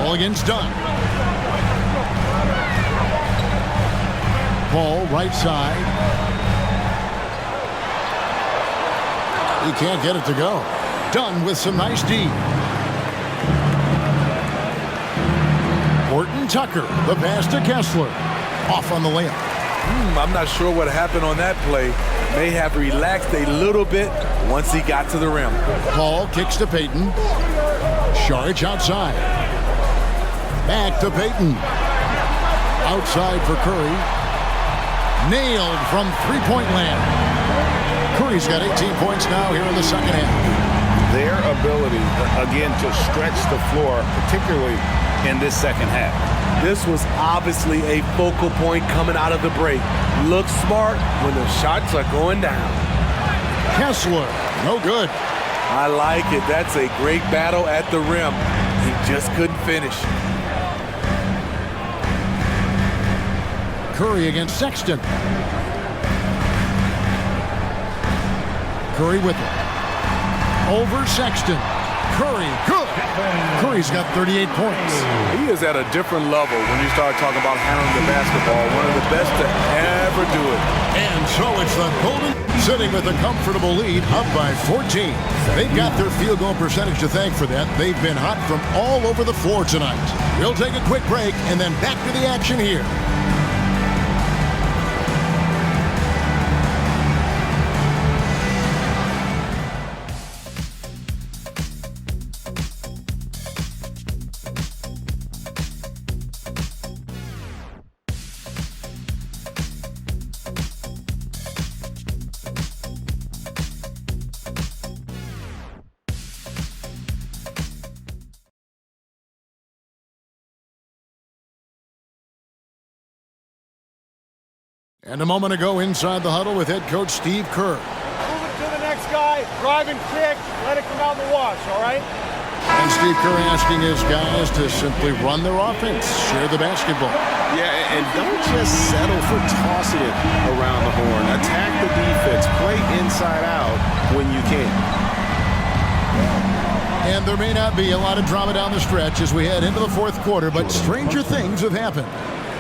A: All against Dunn. Paul, right side. He can't get it to go. Dunn with some nice D. Horton Tucker, the pass to Kessler. Off on the layup.
C: I'm not sure what happened on that play. May have relaxed a little bit once he got to the rim.
A: Paul kicks to Payton. Saric outside. Back to Payton. Outside for Curry. Nailed from three-point land. Curry's got 18 points now here in the second half.
D: Their ability, again, to stretch the floor, particularly in this second half.
J: This was obviously a focal point coming out of the break. Look smart when the shots are going down.
A: Kessler, no good.
J: I like it. That's a great battle at the rim. He just couldn't finish.
A: Curry against Sexton. Curry with it. Over Sexton. Curry, good. Curry's got 38 points.
C: He is at a different level when you start talking about handling the basketball. One of the best to ever do it.
A: And so it's the Golden sitting with a comfortable lead, up by 14. They've got their field goal percentage to thank for that. They've been hot from all over the floor tonight. We'll take a quick break and then back to the action here. And a moment ago inside the huddle with head coach Steve Kerr.
K: Move it to the next guy, drive and kick, let it come out the wash, all right?
A: And Steve Kerr asking his guys to simply run their offense, share the basketball.
D: Yeah, and don't just settle for tossing it around the horn. Attack the defense, play inside out when you can.
A: And there may not be a lot of drama down the stretch as we head into the fourth quarter, but stranger things have happened.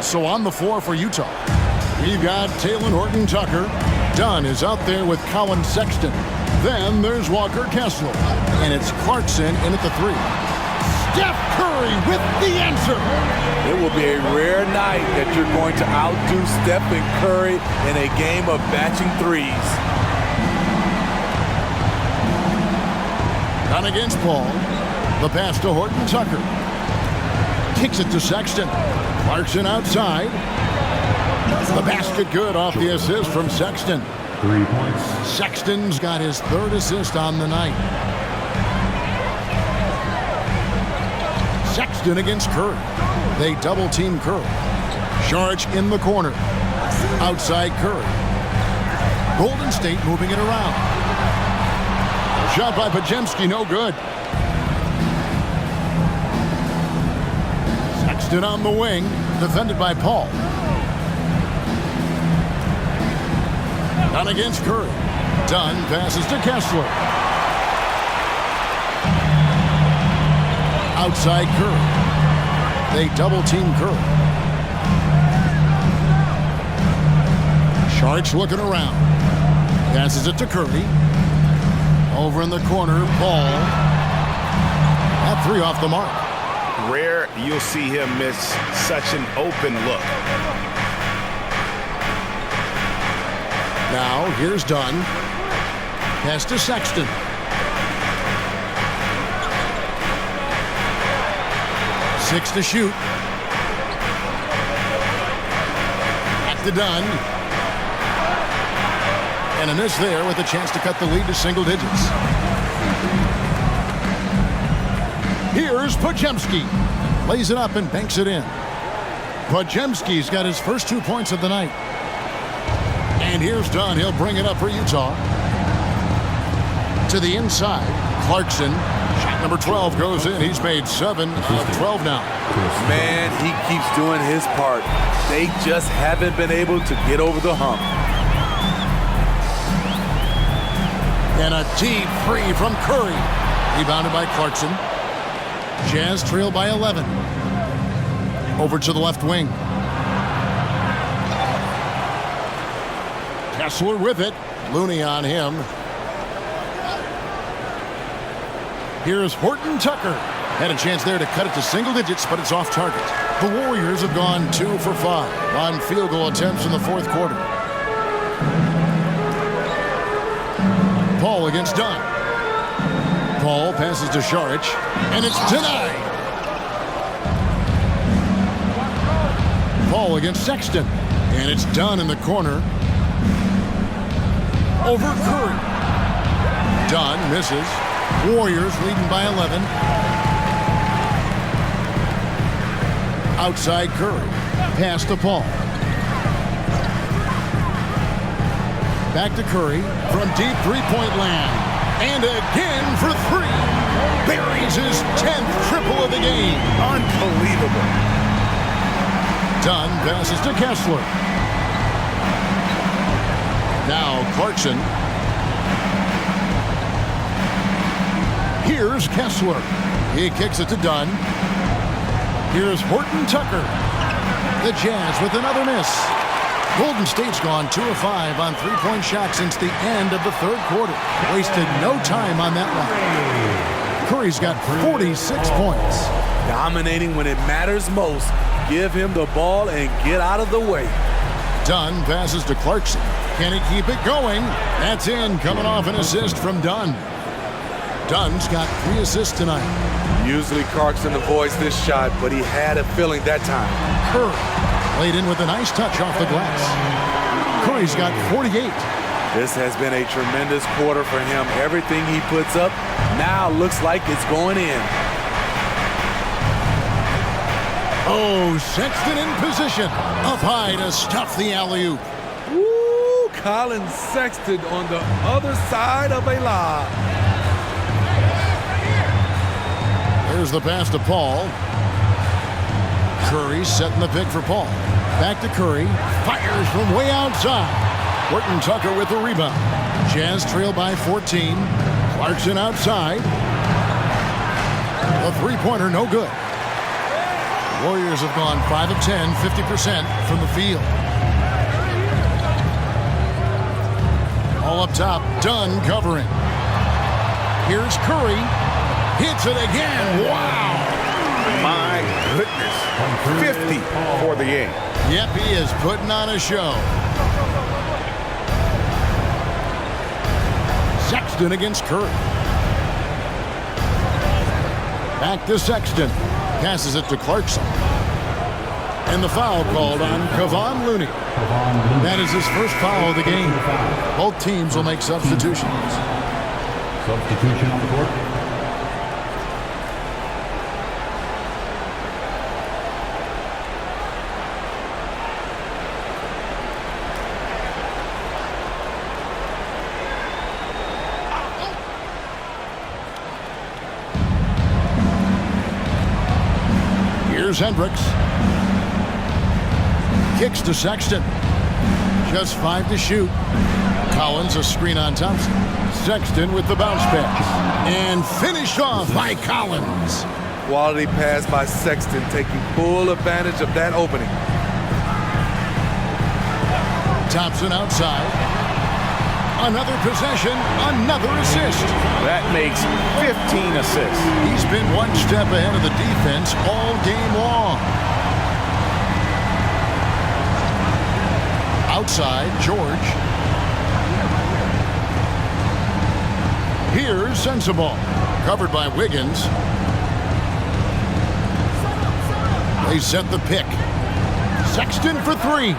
A: So on the floor for Utah, we've got Talen Horton-Tucker. Dunn is out there with Colin Sexton. Then there's Walker Kessler. And it's Clarkson in at the three. Steph Curry with the answer.
J: It will be a rare night that you're going to outdo Stephen Curry in a game of matching threes.
A: Dunn against Paul. The pass to Horton-Tucker. Kicks it to Sexton. Clarkson outside. The basket good off the assist from Sexton.
E: 3 points.
A: Sexton's got his third assist on the night. Sexton against Curry. They double team Curry. Saric in the corner. Outside Curry. Golden State moving it around. Shot by Podziemski, no good. Sexton on the wing, defended by Paul. Dunn against Curry. Dunn passes to Kessler. Outside Curry. They double team Curry. Saric looking around. Passes it to Curry. Over in the corner, Paul. That three off the mark.
D: Rare you'll see him miss such an open look.
A: Now, here's Dunn. Pass to Sexton. Six to shoot. Back to Dunn. And a miss there with a chance to cut the lead to single digits. Here's Podziemski. Lays it up and banks it in. Podziemski's got his first 2 points of the night. And here's Dunn. He'll bring it up for Utah. To the inside. Clarkson. Shot number 12 goes in. He's made 7 of 12 now.
J: Man, he keeps doing his part. They just haven't been able to get over the hump.
A: And a deep three from Curry. Rebounded by Clarkson. Jazz trail by 11. Over to the left wing. Kessler with it. Looney on him. Here's Horton-Tucker. Had a chance there to cut it to single digits, but it's off target. The Warriors have gone 2 for 5 on field goal attempts in the fourth quarter. Paul against Dunn. Paul passes to Saric, and it's denied. Paul against Sexton. And it's Dunn in the corner. Over Curry. Dunn misses. Warriors leading by 11. Outside Curry. Pass to Paul. Back to Curry from deep three-point land. And again for three. Buries his 10th triple of the game.
D: Unbelievable.
A: Dunn passes to Kessler. Now Clarkson. Here's Kessler. He kicks it to Dunn. Here's Horton Tucker. The Jazz with another miss. Golden State's gone 2 of 5 on three-point shots since the end of the third quarter. Wasted no time on that one. Curry's got 46 points.
J: Dominating when it matters most. Give him the ball and get out of the way.
A: Dunn passes to Clarkson. Can he keep it going? That's in, coming off an assist from Dunn. Dunn's got 3 assists tonight.
J: Usually Clarkson avoids this shot, but he had a feeling that time.
A: Curry laid in with a nice touch off the glass. Curry's got 48.
J: This has been a tremendous quarter for him. Everything he puts up now looks like it's going in.
A: Oh, Sexton in position. Up high to stuff the alley-oop.
J: Ooh, Colin Sexton on the other side of a lob.
A: There's the pass to Paul. Curry setting the pick for Paul. Back to Curry. Fires from way outside. Horton Tucker with the rebound. Jazz trail by 14. Clarkson outside. The three-pointer no good. Warriors have gone 5 of 10, 50% from the field. All up top, Dunn covering. Here's Curry. Hits it again. Wow.
D: My goodness. 50 for the game.
A: Yep, he is putting on a show. Sexton against Curry. Back to Sexton. Passes it to Clarkson. And the foul called on Kevon Looney. That is his first foul of the game. Both teams will make substitutions.
E: Substitution on the court.
A: Here's Hendricks. Kicks to Sexton. Just 5 to shoot. Collins a screen on Thompson. Sexton with the bounce pass. And finished off by Collins.
J: Quality pass by Sexton, taking full advantage of that opening.
A: Thompson outside. Another possession, another assist.
D: That makes 15 assists.
A: He's been one step ahead of the defense all game long. Outside, George. Here's Sensabaugh. Covered by Wiggins. They set the pick. Sexton for 3.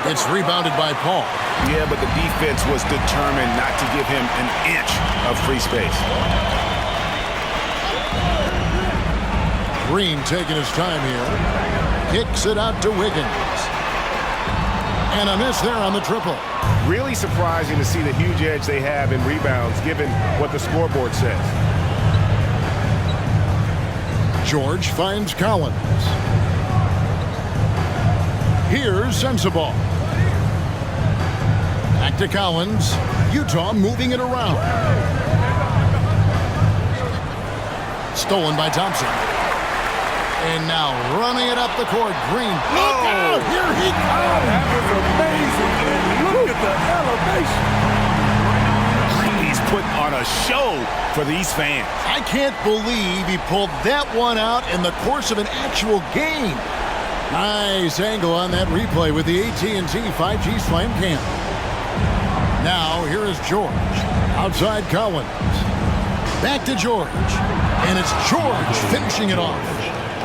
A: It's rebounded by Paul.
D: Yeah, but the defense was determined not to give him an inch of free space.
A: Green taking his time here. Kicks it out to Wiggins. And a miss there on the triple.
D: Really surprising to see the huge edge they have in rebounds given what the scoreboard says.
A: George finds Collins. Here's Sensabaugh. Back to Collins. Utah moving it around. Stolen by Thompson. And now running it up the court. Green. Look out! Here he comes!
J: That was amazing. And look at the elevation.
D: He's putting on a show for these fans.
A: I can't believe he pulled that one out in the course of an actual game. Nice angle on that replay with the AT&T 5G Slam Cam. Now, here is George. Outside Collins. Back to George. And it's George finishing it off.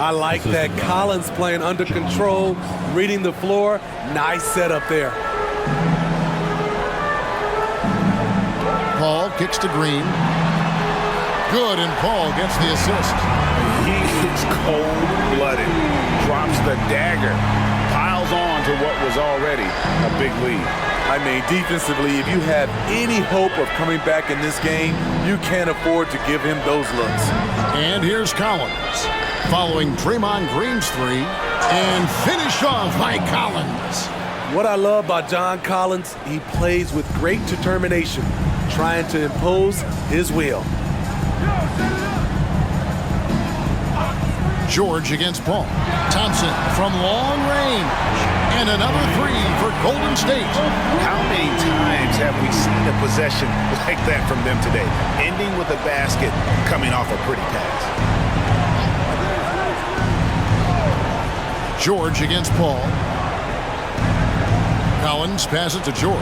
J: I like that. Collins playing under control, reading the floor. Nice setup there.
A: Paul kicks to Green. Good, and Paul gets the assist.
D: He is cold-blooded, drops the dagger, piles on to what was already a big lead.
J: I mean, defensively, if you have any hope of coming back in this game, you can't afford to give him those looks.
A: And here's Collins, following Draymond Green's three, and finished off by Collins.
J: What I love about John Collins, he plays with great determination, trying to impose his will.
A: George against Paul. Thompson from long range. And another three for Golden State.
D: How many times have we seen a possession like that from them today? Ending with a basket, coming off a pretty pass.
A: George against Paul. Collins passes to George.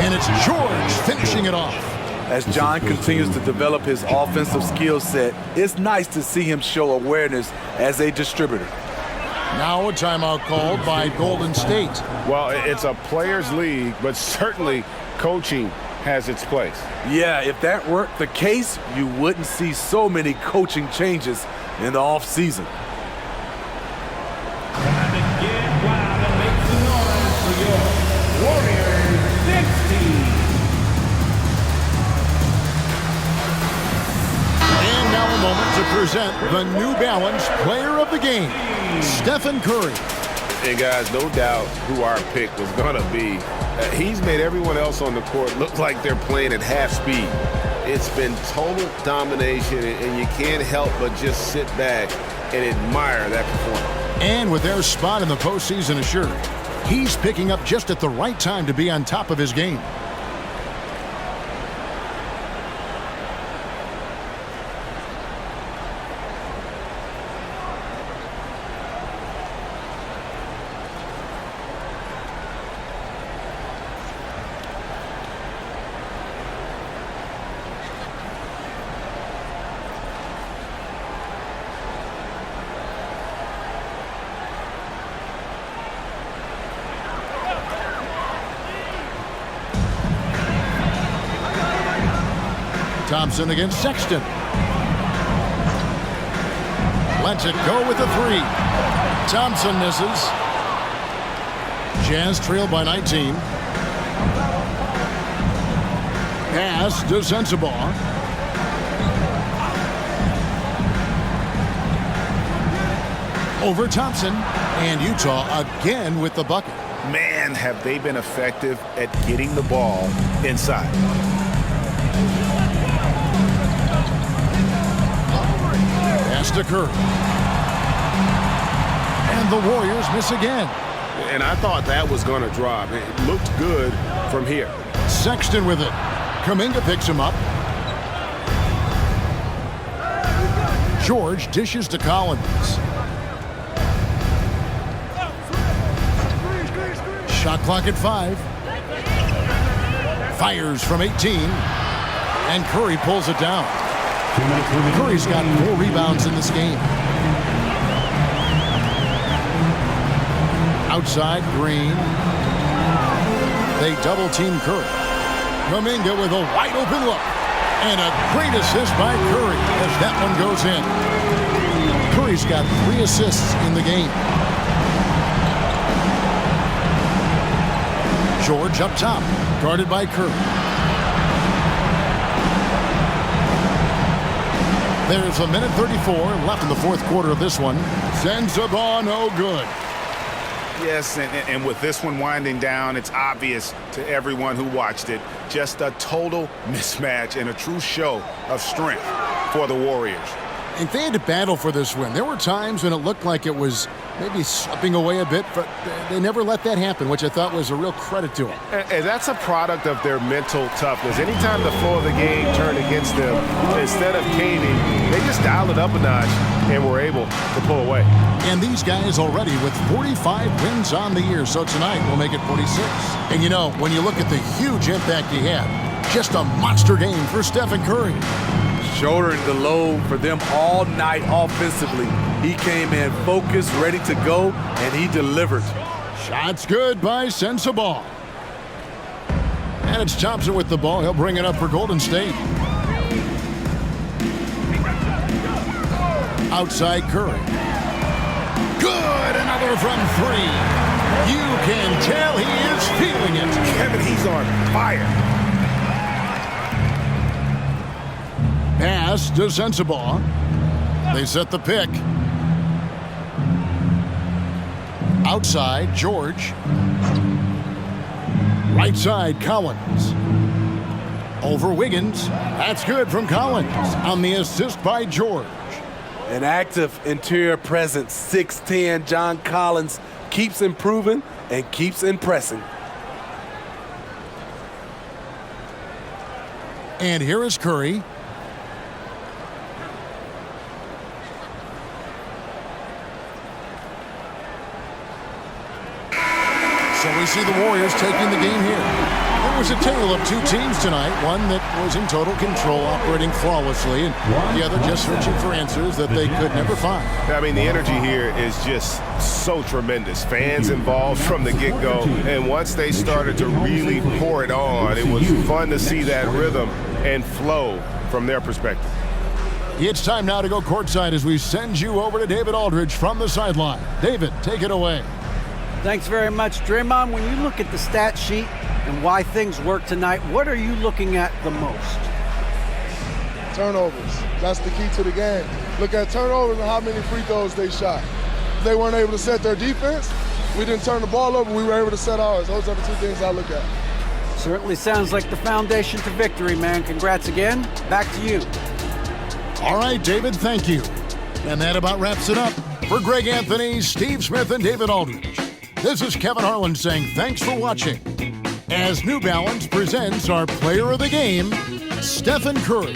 A: And it's George finishing it off.
J: As John continues to develop his offensive skill set, it's nice to see him show awareness as a distributor.
A: Now a timeout called by Golden State.
D: Well, it's a players' league, but certainly coaching has its place.
J: Yeah, if that weren't the case, you wouldn't see so many coaching changes in the offseason.
A: Moment to present the New Balance Player of the Game, Stephen Curry.
D: And guys, no doubt who our pick was going to be. He's made everyone else on the court look like they're playing at half speed. It's been total domination, and you can't help but just sit back and admire that performance.
A: And with their spot in the postseason assured, he's picking up just at the right time to be on top of his game. Thompson against Sexton. Lets it go with a three. Thompson misses. Jazz trail by 19. Pass to Sensabaugh. Over Thompson. And Utah again with the bucket.
D: Man, have they been effective at getting the ball inside.
A: Pass to Curry. And the Warriors miss again.
D: And I thought that was going to drop. It looked good from here.
A: Sexton with it. Kuminga picks him up. George dishes to Collins. Shot clock at 5. Fires from 18. And Curry pulls it down. Curry's got 4 rebounds in this game. Outside, Green. They double-team Curry. Kuminga with a wide-open look. And a great assist by Curry as that one goes in. Curry's got 3 assists in the game. George up top, guarded by Curry. There's a minute 34 left in the fourth quarter of this one. Sensabaugh no good.
D: Yes, and with this one winding down, it's obvious to everyone who watched it. Just a total mismatch and a true show of strength for the Warriors.
A: And they had to battle for this win. There were times when it looked like it was maybe slipping away a bit, but they never let that happen, which I thought was a real credit to them.
D: And that's a product of their mental toughness. Anytime the flow of the game turned against them, instead of caving, they just dialed it up a notch and were able to pull away.
A: And these guys already with 45 wins on the year, so tonight will make it 46. And you know, when you look at the huge impact he had, just a monster game for Stephen Curry.
J: Shouldering the load for them all night offensively. He came in focused, ready to go, and he delivered.
A: Shots good by Sensabaugh. And it's Thompson with the ball. He'll bring it up for Golden State. Outside Curry. Good, another from three. You can tell he is feeling it.
D: Kevin, he's on fire.
A: Pass to Sensabaugh. They set the pick. Outside, George. Right side, Collins. Over Wiggins. That's good from Collins on the assist by George.
J: An active interior presence, 6'10", John Collins keeps improving and keeps impressing.
A: And here is Curry. So we see the Warriors taking the game here. It was a tale of two teams tonight, one that was in total control, operating flawlessly, and the other just searching for answers that they could never find.
D: I mean, the energy here is just so tremendous. Fans involved from the get-go, and once they started to really pour it on, it was fun to see that rhythm and flow from their perspective.
A: It's time now to go courtside as we send you over to David Aldridge from the sideline. David, take it away.
F: Thanks very much, Draymond. When you look at the stat sheet and why things work tonight, what are you looking at the most?
G: Turnovers. That's the key to the game. Look at turnovers and how many free throws they shot. They weren't able to set their defense. We didn't turn the ball over. We were able to set ours. Those are the two things I look at.
F: Certainly sounds like the foundation to victory, man. Congrats again. Back to you.
A: All right, David, thank you. And that about wraps it up. For Greg Anthony, Steve Smith, and David Aldridge, this is Kevin Harlan saying thanks for watching as New Balance presents our player of the game, Stephen Curry.